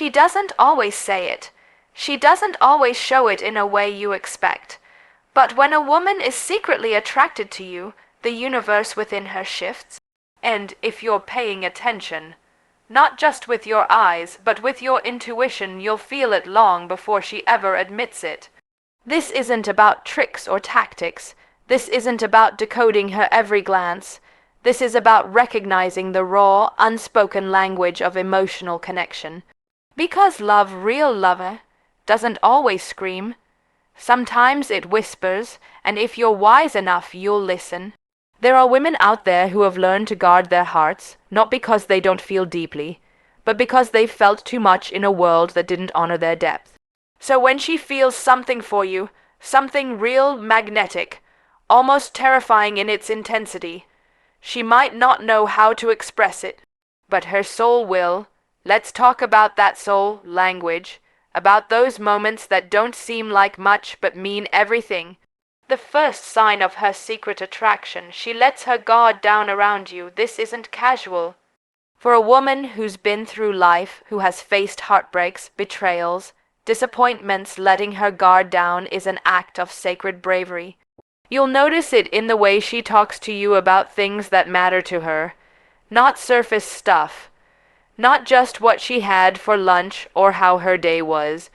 She doesn't always say it. She doesn't always show it in a way you expect. But when a woman is secretly attracted to you, the universe within her shifts. And if you're paying attention, not just with your eyes, but with your intuition, you'll feel it long before she ever admits it. This isn't about tricks or tactics. This isn't about decoding her every glance. This is about recognizing the raw, unspoken language of emotional connection. Because love, real lover, doesn't always scream. Sometimes it whispers, and if you're wise enough, you'll listen. There are women out there who have learned to guard their hearts, not because they don't feel deeply, but because they've felt too much in a world that didn't honor their depth. So when she feels something for you, something real magnetic, almost terrifying in its intensity, she might not know how to express it, but her soul will. Let's talk about that soul language, about those moments that don't seem like much but mean everything. The first sign of her secret attraction, she lets her guard down around you. This isn't casual. For a woman who's been through life, who has faced heartbreaks, betrayals, disappointments, letting her guard down is an act of sacred bravery. You'll notice it in the way she talks to you about things that matter to her, not surface stuff, not just what she had for lunch or how her day was,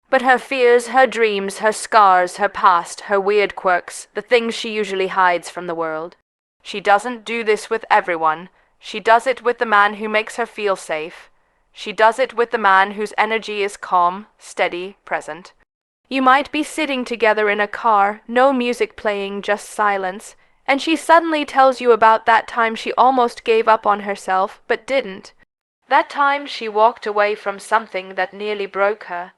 but her fears, her dreams, her scars, her past, her weird quirks, the things she usually hides from the world. She doesn't do this with everyone. She does it with the man who makes her feel safe. She does it with the man whose energy is calm, steady, present. You might be sitting together in a car, no music playing, just silence, and she suddenly tells you about that time she almost gave up on herself, but didn't. That time she walked away from something that nearly broke her.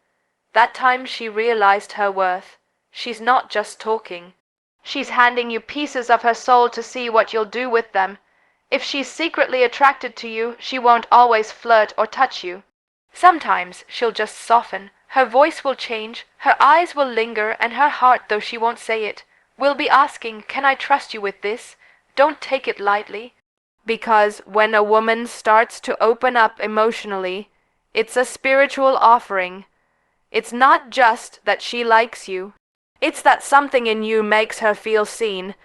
That time she realized her worth. She's not just talking. She's handing you pieces of her soul to see what you'll do with them. If she's secretly attracted to you, she won't always flirt or touch you. Sometimes she'll just soften. Her voice will change, her eyes will linger, and her heart, though she won't say it, will be asking, "Can I trust you with this? Don't take it lightly." Because when a woman starts to open up emotionally, it's a spiritual offering. It's not just that she likes you. It's that something in you makes her feel seen.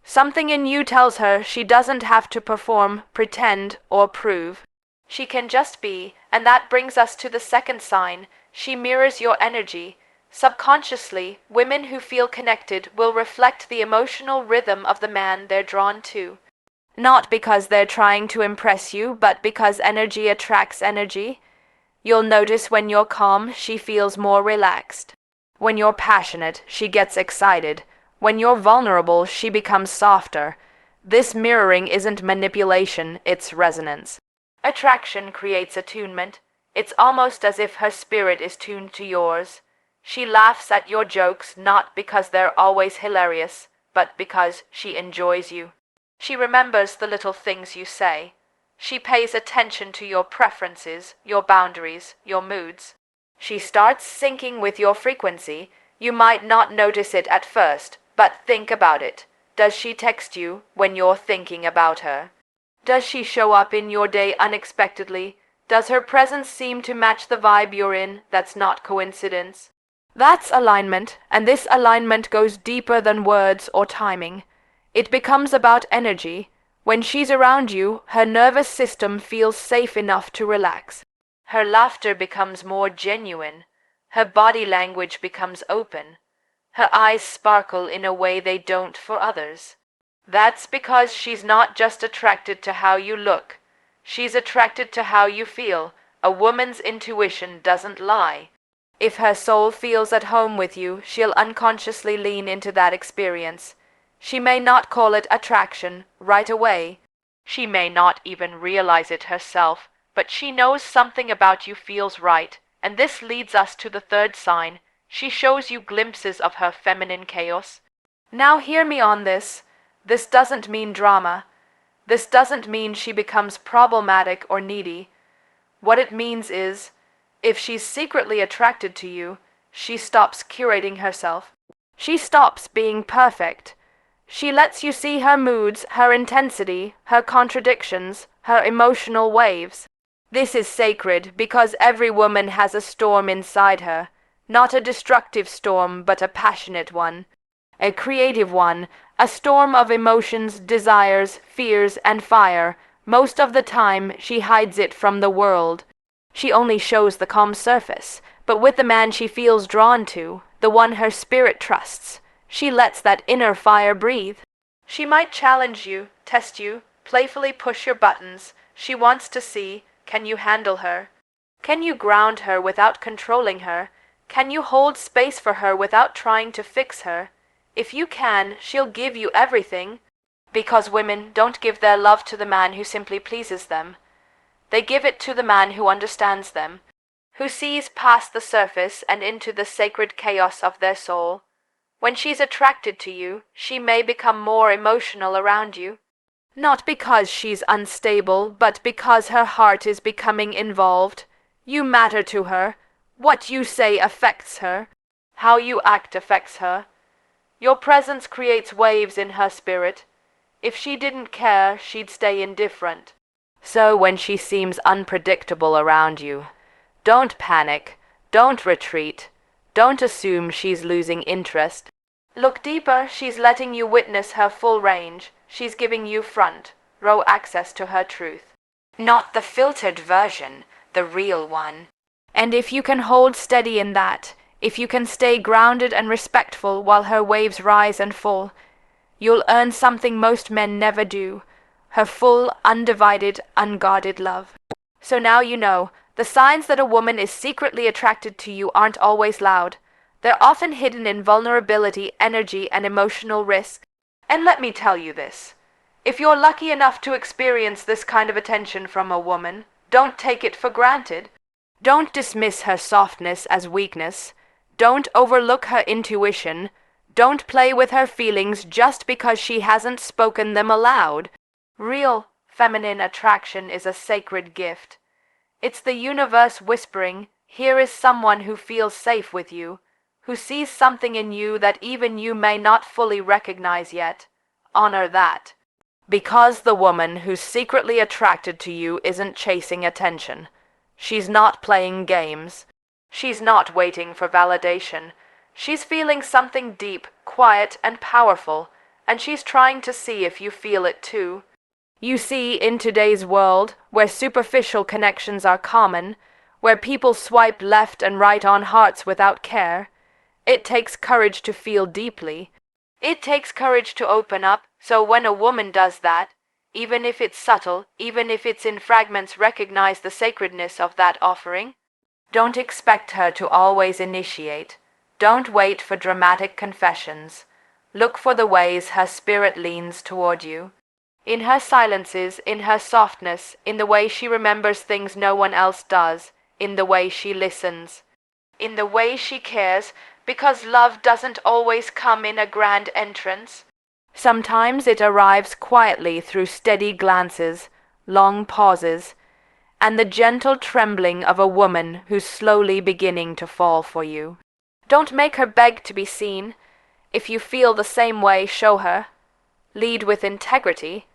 Something in you tells her she doesn't have to perform, pretend, or prove. She can just be, and that brings us to the second sign. She mirrors your energy. Subconsciously, women who feel connected will reflect the emotional rhythm of the man they're drawn to. Not because they're trying to impress you, but because energy attracts energy. You'll notice when you're calm, she feels more relaxed. When you're passionate, she gets excited. When you're vulnerable, she becomes softer. This mirroring isn't manipulation, it's resonance. Attraction creates attunement. It's almost as if her spirit is tuned to yours. She laughs at your jokes not because they're always hilarious, but because she enjoys you. She remembers the little things you say. She pays attention to your preferences, your boundaries, your moods. She starts syncing with your frequency. You might not notice it at first, but think about it. Does she text you when you're thinking about her? Does she show up in your day unexpectedly? Does her presence seem to match the vibe you're in? That's not coincidence. That's alignment, and this alignment goes deeper than words or timing. It becomes about energy. When she's around you, her nervous system feels safe enough to relax. Her laughter becomes more genuine. Her body language becomes open. Her eyes sparkle in a way they don't for others. That's because she's not just attracted to how you look. She's attracted to how you feel. A woman's intuition doesn't lie. If her soul feels at home with you, she'll unconsciously lean into that experience. She may not call it attraction right away. She may not even realize it herself, but she knows something about you feels right, and this leads us to the third sign. She shows you glimpses of her feminine chaos. Now hear me on this. This doesn't mean drama. This doesn't mean she becomes problematic or needy. What it means is, if she's secretly attracted to you, she stops curating herself. She stops being perfect. She lets you see her moods, her intensity, her contradictions, her emotional waves. This is sacred because every woman has a storm inside her, not a destructive storm, but a passionate one, a creative one, a storm of emotions, desires, fears, and fire. Most of the time, she hides it from the world. She only shows the calm surface, but with the man she feels drawn to, the one her spirit trusts, she lets that inner fire breathe. She might challenge you, test you, playfully push your buttons. She wants to see, can you handle her? Can you ground her without controlling her? Can you hold space for her without trying to fix her? If you can, she'll give you everything. Because women don't give their love to the man who simply pleases them. They give it to the man who understands them, who sees past the surface and into the sacred chaos of their soul. When she's attracted to you, she may become more emotional around you. Not because she's unstable, but because her heart is becoming involved. You matter to her. What you say affects her. How you act affects her. Your presence creates waves in her spirit. If she didn't care, she'd stay indifferent. So when she seems unpredictable around you, don't panic, don't retreat, don't assume she's losing interest. Look deeper, she's letting you witness her full range. She's giving you front row access to her truth. Not the filtered version, the real one. And if you can hold steady in that, if you can stay grounded and respectful while her waves rise and fall, you'll earn something most men never do, her full, undivided, unguarded love. So now you know, the signs that a woman is secretly attracted to you aren't always loud. They're often hidden in vulnerability, energy, and emotional risk. And let me tell you this. If you're lucky enough to experience this kind of attention from a woman, don't take it for granted. Don't dismiss her softness as weakness. Don't overlook her intuition. Don't play with her feelings just because she hasn't spoken them aloud. Real feminine attraction is a sacred gift. It's the universe whispering, here is someone who feels safe with you, who sees something in you that even you may not fully recognize yet. Honor that. Because the woman who's secretly attracted to you isn't chasing attention. She's not playing games. She's not waiting for validation. She's feeling something deep, quiet, and powerful, and she's trying to see if you feel it too. You see, in today's world, where superficial connections are common, where people swipe left and right on hearts without care, it takes courage to feel deeply. It takes courage to open up, so when a woman does that, even if it's subtle, even if it's in fragments, recognize the sacredness of that offering. Don't expect her to always initiate. Don't wait for dramatic confessions. Look for the ways her spirit leans toward you. In her silences, in her softness, in the way she remembers things no one else does, in the way she listens, in the way she cares, because love doesn't always come in a grand entrance. Sometimes it arrives quietly through steady glances, long pauses, and the gentle trembling of a woman who's slowly beginning to fall for you. Don't make her beg to be seen. If you feel the same way, show her. Lead with integrity.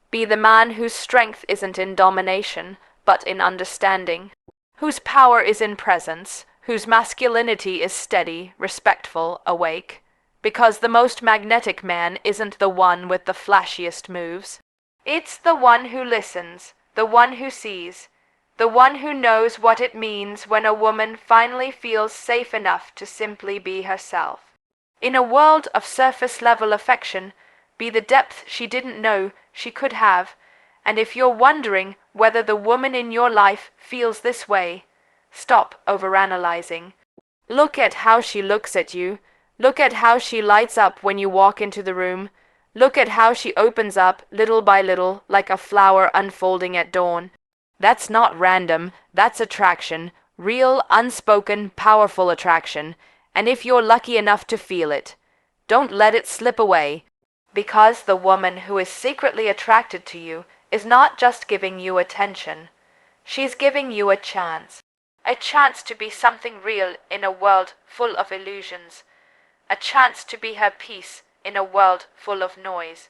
Be the man whose strength isn't in domination, but in understanding, whose power is in presence, whose masculinity is steady, respectful, awake. Because the most magnetic man isn't the one with the flashiest moves. It's the one who listens, the one who sees, the one who knows what it means when a woman finally feels safe enough to simply be herself. In a world of surface-level affection, be the depth she didn't know she could have, and if you're wondering whether the woman in your life feels this way, stop overanalyzing. Look at how she looks at you. Look at how she lights up when you walk into the room. Look at how she opens up, little by little, like a flower unfolding at dawn. That's not random, that's attraction, real, unspoken, powerful attraction, and if you're lucky enough to feel it, don't let it slip away. Because the woman who is secretly attracted to you is not just giving you attention. She's giving you a chance to be something real in a world full of illusions, a chance to be her peace in a world full of noise,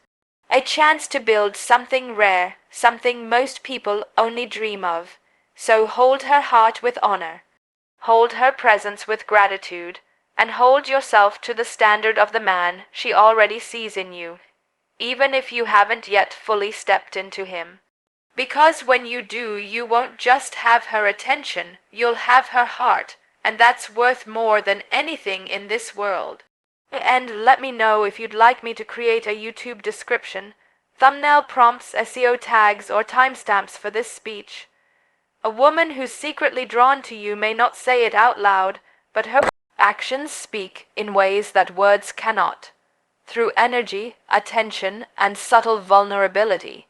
a chance to build something rare, something most people only dream of, So hold her heart with honor, hold her presence with gratitude, and hold yourself to the standard of the man she already sees in you, even if you haven't yet fully stepped into him. Because when you do, you won't just have her attention, you'll have her heart, and that's worth more than anything in this world. And let me know if you'd like me to create a YouTube description, thumbnail prompts, SEO tags, or timestamps for this speech. A woman who's secretly drawn to you may not say it out loud, but her actions speak in ways that words cannot. Through energy, attention, and subtle vulnerability.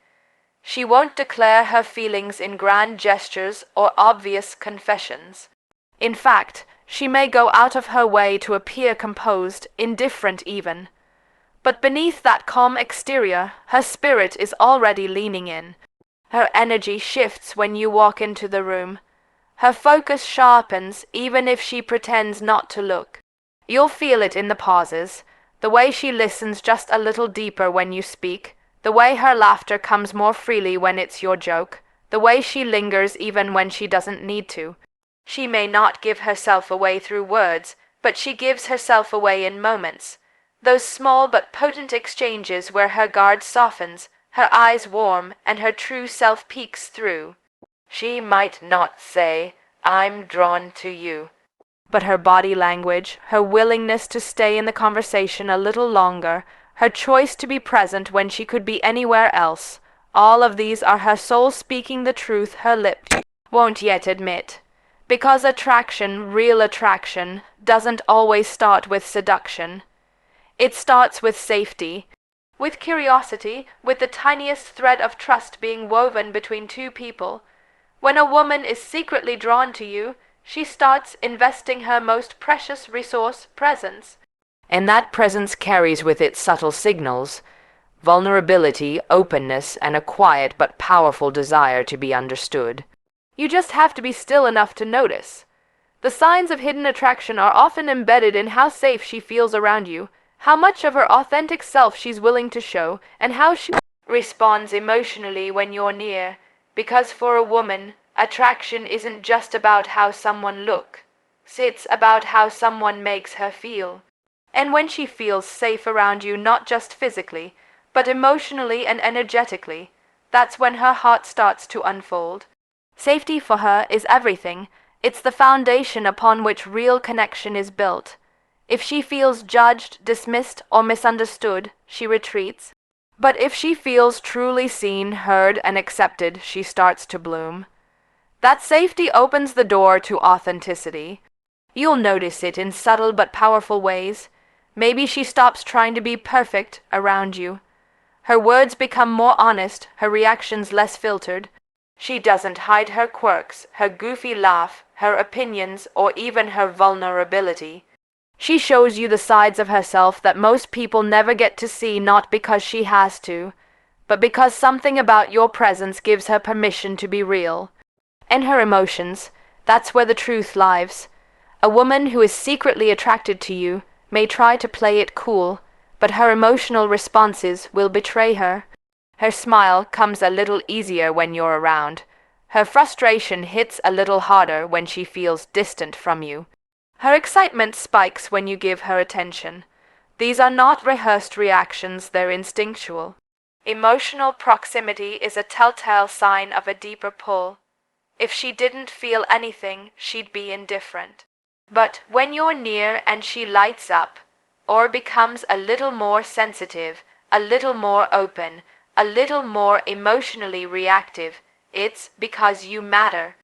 She won't declare her feelings in grand gestures or obvious confessions. In fact, she may go out of her way to appear composed, indifferent even. But beneath that calm exterior, her spirit is already leaning in. Her energy shifts when you walk into the room. Her focus sharpens even if she pretends not to look. You'll feel it in the pauses, the way she listens just a little deeper when you speak, the way her laughter comes more freely when it's your joke, the way she lingers even when she doesn't need to. She may not give herself away through words, but she gives herself away in moments. Those small but potent exchanges where her guard softens, her eyes warm, and her true self peeks through. She might not say, "I'm drawn to you," but her body language, her willingness to stay in the conversation a little longer, her choice to be present when she could be anywhere else, all of these are her soul speaking the truth her lips won't yet admit. Because attraction, real attraction, doesn't always start with seduction. It starts with safety, with curiosity, with the tiniest thread of trust being woven between two people. When a woman is secretly drawn to you, she starts investing her most precious resource, presence. And that presence carries with it subtle signals, vulnerability, openness, and a quiet but powerful desire to be understood. You just have to be still enough to notice. The signs of hidden attraction are often embedded in how safe she feels around you, how much of her authentic self she's willing to show, and how she responds emotionally when you're near. Because for a woman, attraction isn't just about how someone looks. It's about how someone makes her feel. And when she feels safe around you, not just physically, but emotionally and energetically, that's when her heart starts to unfold. Safety for her is everything. It's the foundation upon which real connection is built. If she feels judged, dismissed, or misunderstood, she retreats. But if she feels truly seen, heard, and accepted, she starts to bloom. That safety opens the door to authenticity. You'll notice it in subtle but powerful ways. Maybe she stops trying to be perfect around you. Her words become more honest, her reactions less filtered. She doesn't hide her quirks, her goofy laugh, her opinions, or even her vulnerability. She shows you the sides of herself that most people never get to see, not because she has to, but because something about your presence gives her permission to be real. And her emotions, that's where the truth lies. A woman who is secretly attracted to you may try to play it cool, but her emotional responses will betray her. Her smile comes a little easier when you're around. Her frustration hits a little harder when she feels distant from you. Her excitement spikes when you give her attention. These are not rehearsed reactions, they're instinctual. Emotional proximity is a telltale sign of a deeper pull. If she didn't feel anything, she'd be indifferent. But when you're near and she lights up, or becomes a little more sensitive, a little more open, a little more emotionally reactive, it's because you matter.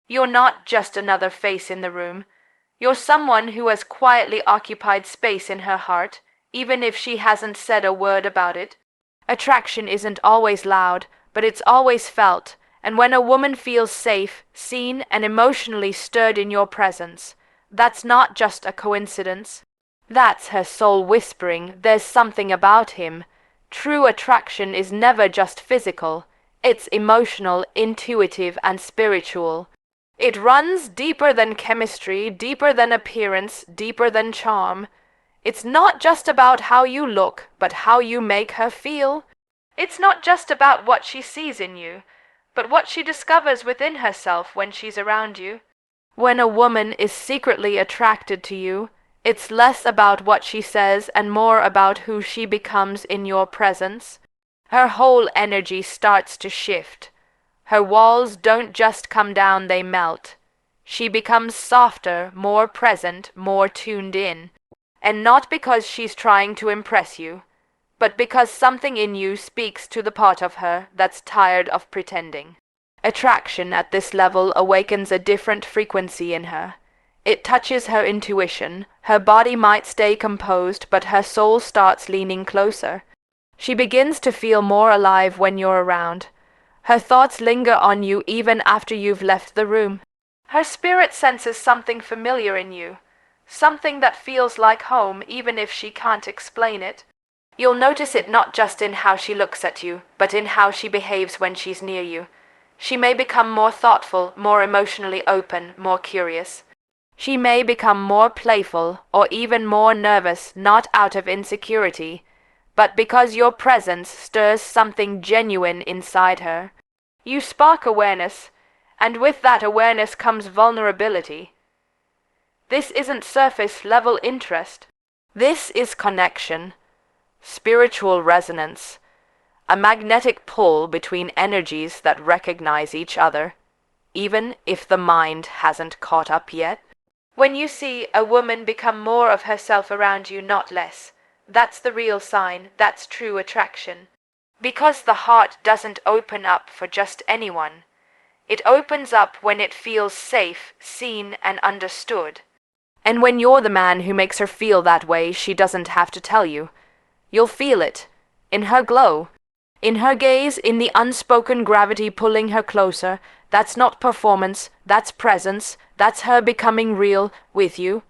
You're not just another face in the room. You're someone who has quietly occupied space in her heart, even if she hasn't said a word about it. Attraction isn't always loud, but it's always felt, and when a woman feels safe, seen, and emotionally stirred in your presence, that's not just a coincidence. That's her soul whispering, "There's something about him." True attraction is never just physical. It's emotional, intuitive, and spiritual. It runs deeper than chemistry, deeper than appearance, deeper than charm. It's not just about how you look, but how you make her feel. It's not just about what she sees in you, but what she discovers within herself when she's around you. When a woman is secretly attracted to you, it's less about what she says and more about who she becomes in your presence. Her whole energy starts to shift. Her walls don't just come down, they melt. She becomes softer, more present, more tuned in. And not because she's trying to impress you, but because something in you speaks to the part of her that's tired of pretending. Attraction at this level awakens a different frequency in her. It touches her intuition. Her body might stay composed, but her soul starts leaning closer. She begins to feel more alive when you're around. Her thoughts linger on you even after you've left the room. Her spirit senses something familiar in you, something that feels like home even if she can't explain it. You'll notice it not just in how she looks at you, but in how she behaves when she's near you. She may become more thoughtful, more emotionally open, more curious. She may become more playful or even more nervous, not out of insecurity, but because your presence stirs something genuine inside her. You spark awareness, and with that awareness comes vulnerability. This isn't surface-level interest. This is connection, spiritual resonance, a magnetic pull between energies that recognize each other, even if the mind hasn't caught up yet. When you see a woman become more of herself around you, not less, that's the real sign, that's true attraction. Because the heart doesn't open up for just anyone. It opens up when it feels safe, seen, and understood. And when you're the man who makes her feel that way, she doesn't have to tell you. You'll feel it, in her glow, in her gaze, in the unspoken gravity pulling her closer. That's not performance, that's presence, that's her becoming real with you.